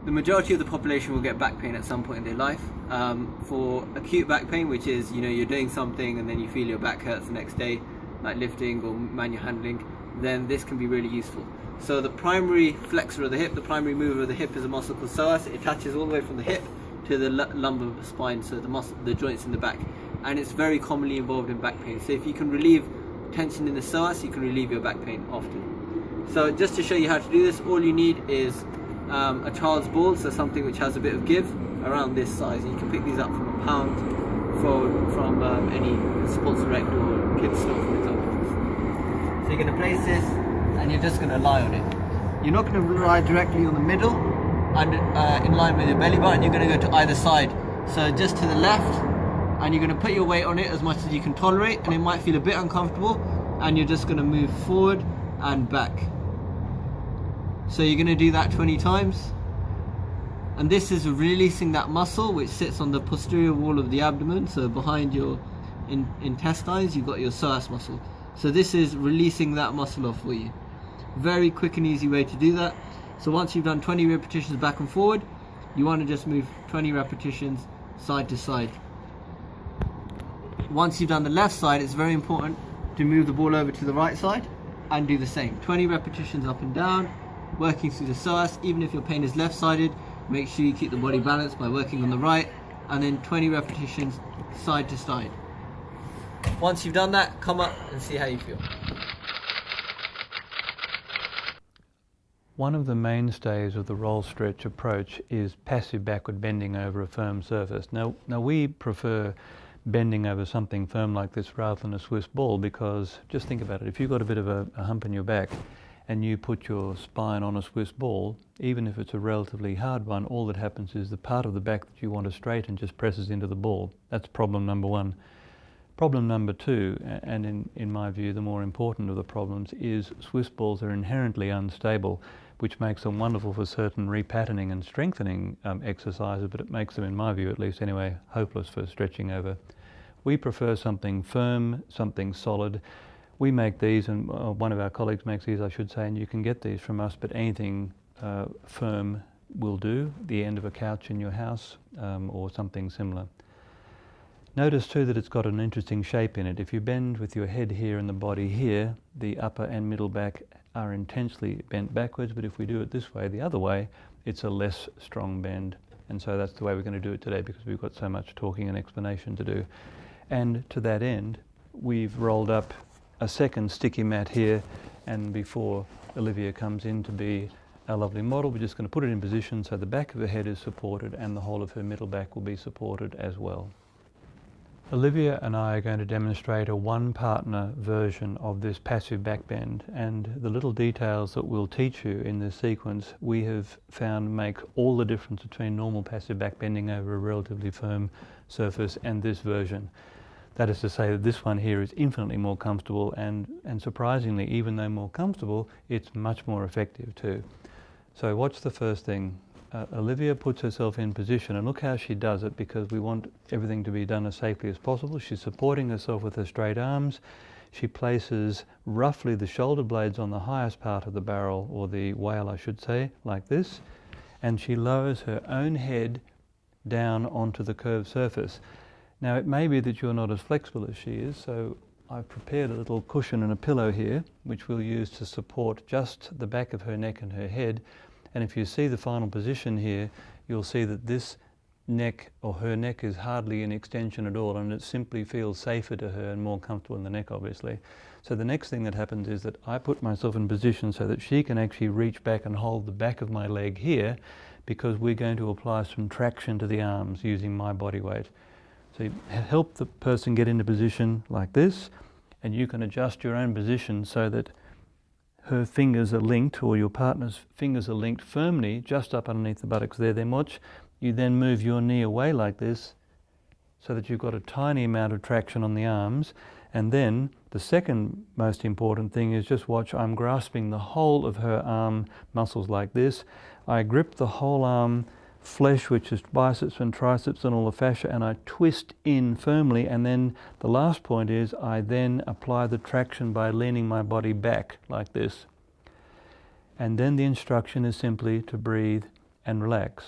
The majority of the population will get back pain at some point in their life. For acute back pain, which is, you're doing something and then you feel your back hurts the next day, like lifting or manual handling, then this can be really useful. So the primary flexor of the hip, the primary mover of the hip, is a muscle called psoas. It attaches all the way from the hip to the lumbar spine, so the joints in the back, and it's very commonly involved in back pain. So if you can relieve tension in the psoas, you can relieve your back pain often. So just to show you how to do this, all you need is a child's ball, so something which has a bit of give, around this size. You can pick these up from a pound from any Sports Direct or kids store, for example. So you're going to place this and you're just going to lie on it. You're not going to lie directly on the middle and in line with your belly button. You're going to go to either side, so just to the left, and you're going to put your weight on it as much as you can tolerate, and it might feel a bit uncomfortable, and you're just going to move forward and back. So you're going to do that 20 times, and this is releasing that muscle which sits on the posterior wall of the abdomen. So behind your intestines you've got your psoas muscle, so this is releasing that muscle off for you. Very quick and easy way to do that. So once you've done 20 repetitions back and forward, you want to just move 20 repetitions side to side. Once you've done the left side, it's very important to move the ball over to the right side and do the same. 20 repetitions up and down, working through the psoas. Even if your pain is left-sided, make sure you keep the body balanced by working on the right, and then 20 repetitions side to side. Once you've done that, come up and see how you feel. One of the mainstays of the roll stretch approach is passive backward bending over a firm surface. Now we prefer bending over something firm like this rather than a Swiss ball, because just think about it, if you've got a bit of a hump in your back and you put your spine on a Swiss ball, even if it's a relatively hard one, all that happens is the part of the back that you want to straighten just presses into the ball. That's problem number one. Problem number two, and in my view the more important of the problems, is Swiss balls are inherently unstable, which makes them wonderful for certain repatterning and strengthening exercises, but it makes them, in my view at least anyway, hopeless for stretching over. We prefer something firm, something solid. We make these, and one of our colleagues makes these, I should say, and you can get these from us, but anything firm will do, the end of a couch in your house or something similar. Notice too that it's got an interesting shape in it. If you bend with your head here and the body here, the upper and middle back are intensely bent backwards, but if we do it this way, the other way, it's a less strong bend. And so that's the way we're going to do it today, because we've got so much talking and explanation to do. And to that end, we've rolled up a second sticky mat here, and before Olivia comes in to be our lovely model, we're just going to put it in position so the back of her head is supported and the whole of her middle back will be supported as well. Olivia and I are going to demonstrate a one-partner version of this passive back bend, and the little details that we'll teach you in this sequence we have found make all the difference between normal passive back bending over a relatively firm surface and this version. That is to say that this one here is infinitely more comfortable, and surprisingly, even though more comfortable, it's much more effective too. So watch the first thing. Olivia puts herself in position, and look how she does it, because we want everything to be done as safely as possible. She's supporting herself with her straight arms. She places roughly the shoulder blades on the highest part of the barrel, or the whale I should say, like this, and she lowers her own head down onto the curved surface. Now it may be that you're not as flexible as she is, so I've prepared a little cushion and a pillow here, which we'll use to support just the back of her neck and her head. And if you see the final position here, you'll see that this neck, or her neck, is hardly an extension at all, and it simply feels safer to her and more comfortable in the neck, obviously. So the next thing that happens is that I put myself in position so that she can actually reach back and hold the back of my leg here, because we're going to apply some traction to the arms using my body weight. So you help the person get into position like this, and you can adjust your own position so that her fingers are linked, or your partner's fingers are linked firmly just up underneath the buttocks there. Then watch, you then move your knee away like this so that you've got a tiny amount of traction on the arms. And then the second most important thing is just watch, I'm grasping the whole of her arm muscles like this. I grip the whole arm flesh, which is biceps and triceps and all the fascia, and I twist in firmly, and then the last point is I then apply the traction by leaning my body back like this. And then the instruction is simply to breathe and relax.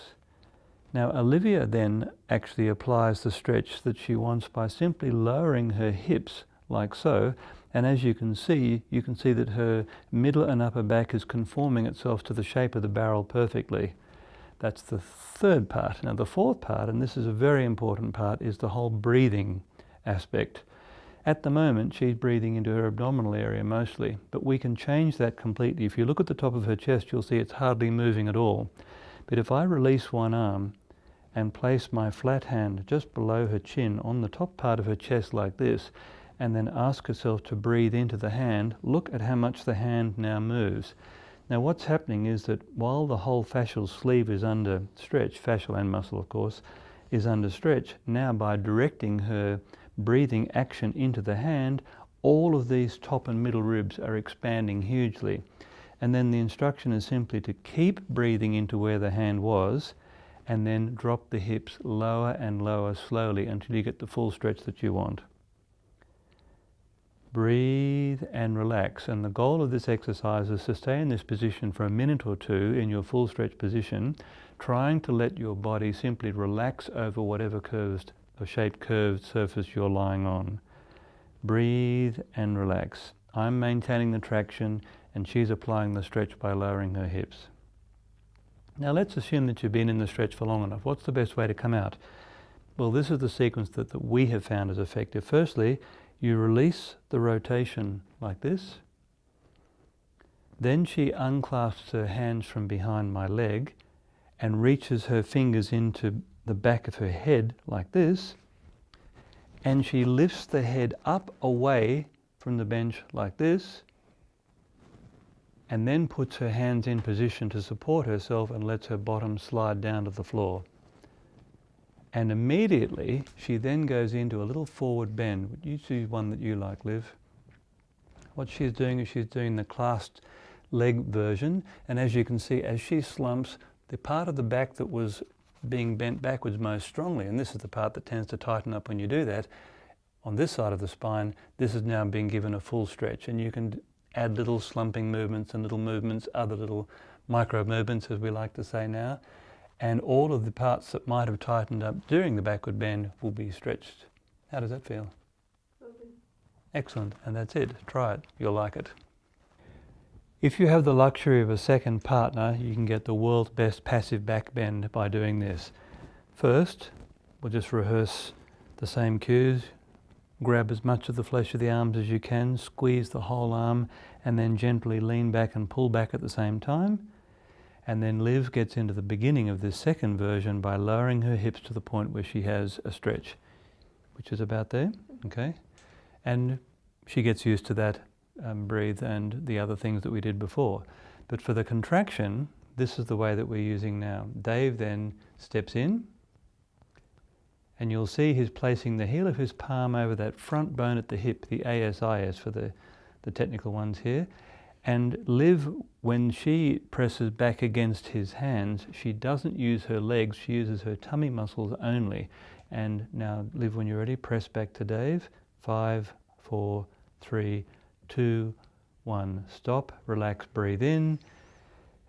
Now Olivia then actually applies the stretch that she wants by simply lowering her hips like so, and as you can see that her middle and upper back is conforming itself to the shape of the barrel perfectly. That's the third part. Now the fourth part, and this is a very important part, is the whole breathing aspect. At the moment she's breathing into her abdominal area mostly, but we can change that completely. If you look at the top of her chest, you'll see it's hardly moving at all. But if I release one arm and place my flat hand just below her chin on the top part of her chest like this, and then ask herself to breathe into the hand, look at how much the hand now moves. Now what's happening is that while the whole fascial sleeve is under stretch, fascial and muscle of course, is under stretch, now by directing her breathing action into the hand, all of these top and middle ribs are expanding hugely. And then the instruction is simply to keep breathing into where the hand was, and then drop the hips lower and lower slowly until you get the full stretch that you want. Breathe and relax, and the goal of this exercise is to stay in this position for a minute or two in your full stretch position, trying to let your body simply relax over whatever curved or shaped curved surface you're lying on. Breathe and relax. I'm maintaining the traction and she's applying the stretch by lowering her hips. Now let's assume that you've been in the stretch for long enough. What's the best way to come out? Well, this is the sequence that we have found as effective. Firstly, you release the rotation like this. Then she unclasps her hands from behind my leg and reaches her fingers into the back of her head like this. And she lifts the head up away from the bench like this, and then puts her hands in position to support herself and lets her bottom slide down to the floor. And immediately she then goes into a little forward bend. You choose one that you like, Liv. What she's doing is she's doing the clasped leg version, and as you can see, as she slumps, the part of the back that was being bent backwards most strongly, and this is the part that tends to tighten up when you do that, on this side of the spine, this is now being given a full stretch, and you can add little slumping movements and little movements, other little micro movements as we like to say now, and all of the parts that might have tightened up during the backward bend will be stretched. How does that feel? Excellent, and that's it. Try it, you'll like it. If you have the luxury of a second partner, you can get the world's best passive back bend by doing this. First, we'll just rehearse the same cues. Grab as much of the flesh of the arms as you can, squeeze the whole arm, and then gently lean back and pull back at the same time. And then Liv gets into the beginning of this second version by lowering her hips to the point where she has a stretch, which is about there, okay? And she gets used to that breathe and the other things that we did before. But for the contraction, this is the way that we're using now. Dave then steps in, and you'll see he's placing the heel of his palm over that front bone at the hip, the ASIS for the technical ones here. And Liv, when she presses back against his hands, she doesn't use her legs, she uses her tummy muscles only. And now, Liv, when you're ready, press back to Dave. 5, 4, 3, 2, 1. Stop, relax, breathe in.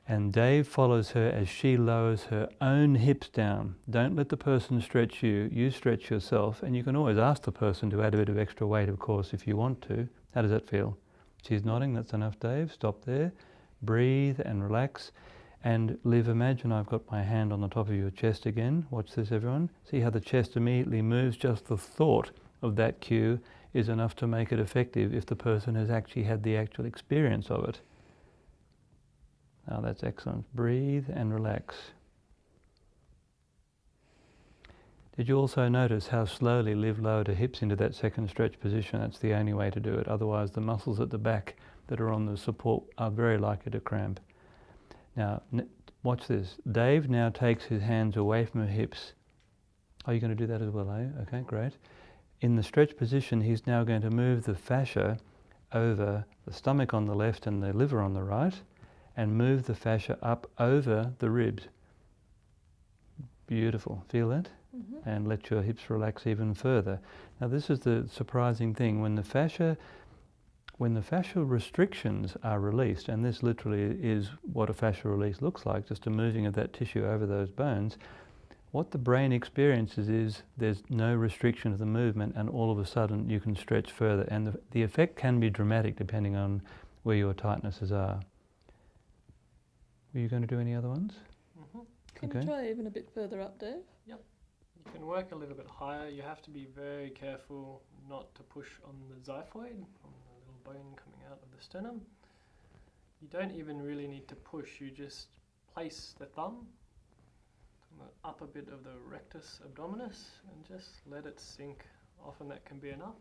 And Dave follows her as she lowers her own hips down. Don't let the person stretch you, you stretch yourself. And you can always ask the person to add a bit of extra weight, of course, if you want to. How does that feel? She's nodding, that's enough, Dave. Stop there. Breathe and relax. And Liv, imagine I've got my hand on the top of your chest again. Watch this, everyone. See how the chest immediately moves? Just the thought of that cue is enough to make it effective if the person has actually had the actual experience of it. Now that's excellent. Breathe and relax. Did you also notice how slowly Liv lowered her hips into that second stretch position? That's the only way to do it. Otherwise the muscles at the back that are on the support are very likely to cramp. Now watch this. Dave now takes his hands away from her hips. Are you going to do that as well, eh? Okay, great. In the stretch position, he's now going to move the fascia over the stomach on the left and the liver on the right, and move the fascia up over the ribs. Beautiful. Feel that? Mm-hmm. And let your hips relax even further. Now this is the surprising thing. When the fascia When the fascial restrictions are released, and this literally is what a fascial release looks like, just a moving of that tissue over those bones, what the brain experiences is there's no restriction of the movement, and all of a sudden you can stretch further, and the effect can be dramatic depending on where your tightnesses are. Were you going to do any other ones? Can you try even a bit further up, Dave? Yep. You can work a little bit higher. You have to be very careful not to push on the xiphoid, on the little bone coming out of the sternum. You don't even really need to push. You just place the thumb on the upper bit of the rectus abdominis and just let it sink. Often that can be enough.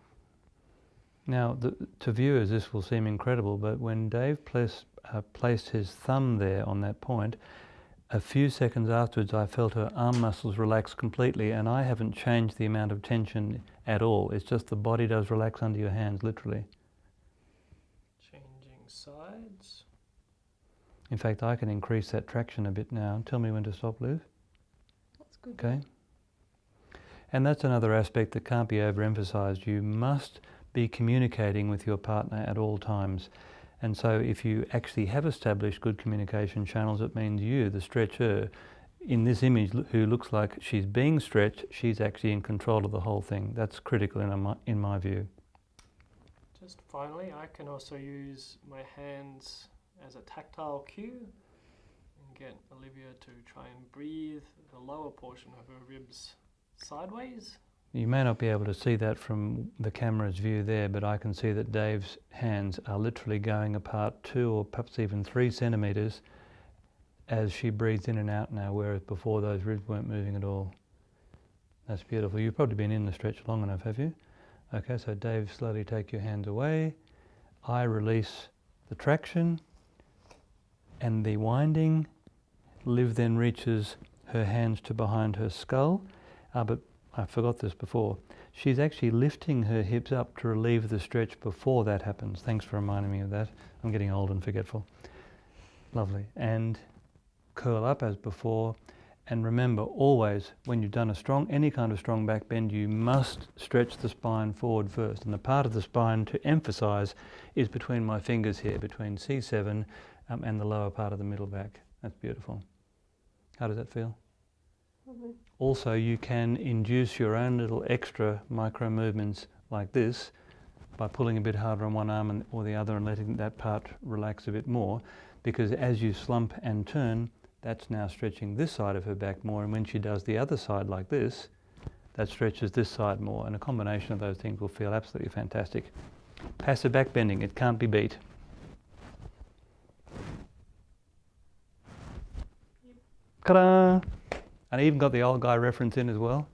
Now, to viewers this will seem incredible, but when Dave placed his thumb there on that point, a few seconds afterwards I felt her arm muscles relax completely, and I haven't changed the amount of tension at all. It's just the body does relax under your hands, literally. Changing sides. In fact, I can increase that traction a bit now. Tell me when to stop, Liv. That's good. Okay. And that's another aspect that can't be overemphasized. You must be communicating with your partner at all times. And so if you actually have established good communication channels, it means you, the stretcher, in this image who looks like she's being stretched, she's actually in control of the whole thing. That's critical in my view. Just finally, I can also use my hands as a tactile cue and get Olivia to try and breathe the lower portion of her ribs sideways. You may not be able to see that from the camera's view there, but I can see that Dave's hands are literally going apart 2 or perhaps even 3 centimetres as she breathes in and out now, whereas before those ribs weren't moving at all. That's beautiful. You've probably been in the stretch long enough, have you? Okay, so Dave, slowly take your hands away. I release the traction and the winding. Liv then reaches her hands to behind her skull, but I forgot this before. She's actually lifting her hips up to relieve the stretch before that happens. Thanks for reminding me of that. I'm getting old and forgetful. Lovely. And curl up as before. And remember, always, when you've done any kind of strong back bend, you must stretch the spine forward first. And the part of the spine to emphasize is between my fingers here, between C7 and the lower part of the middle back. That's beautiful. How does that feel? Lovely. Also, you can induce your own little extra micro movements like this by pulling a bit harder on one arm or the other and letting that part relax a bit more, because as you slump and turn, that's now stretching this side of her back more, and when she does the other side like this, that stretches this side more, and a combination of those things will feel absolutely fantastic. Passive back bending, it can't be beat. Ta-da! And I even got the old guy reference in as well.